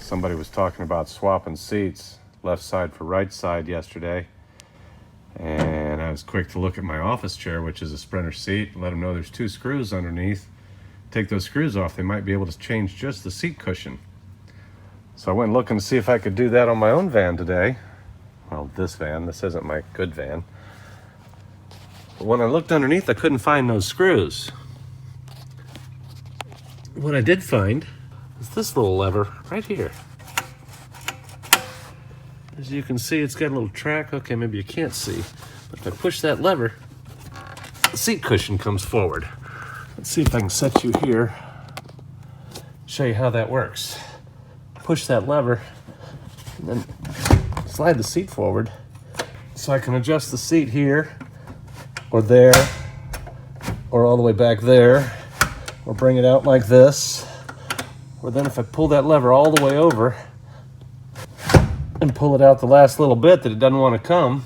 Somebody was talking about swapping seats, left side for right side yesterday. And I was quick to look at my office chair, which is a Sprinter seat, and let them know there's 2 screws underneath. Take those screws off, they might be able to change just the seat cushion. So I went looking to see if I could do that on my own van today. Well, this van, this isn't my good van. But when I looked underneath, I couldn't find those screws. What I did find is this little lever right here. As you can see, it's got a little track. Okay, maybe you can't see, but if I push that lever, the seat cushion comes forward. Let's see if I can set you here, show you how that works. Push that lever, and then slide the seat forward so I can adjust the seat here, or there, or all the way back there, or bring it out like this. Or then if I pull that lever all the way over and pull it out the last little bit that it doesn't want to come,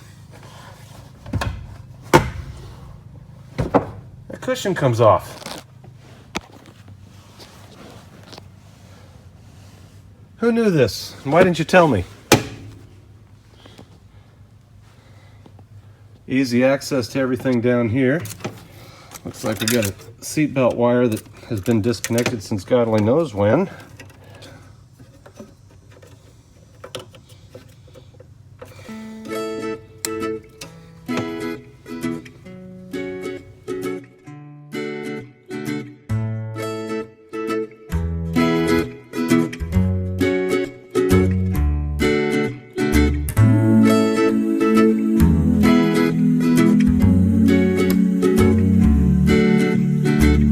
the cushion comes off. Who knew this? And why didn't you tell me? Easy access to everything down here. Looks like we got a seatbelt wire that has been disconnected since God only knows when.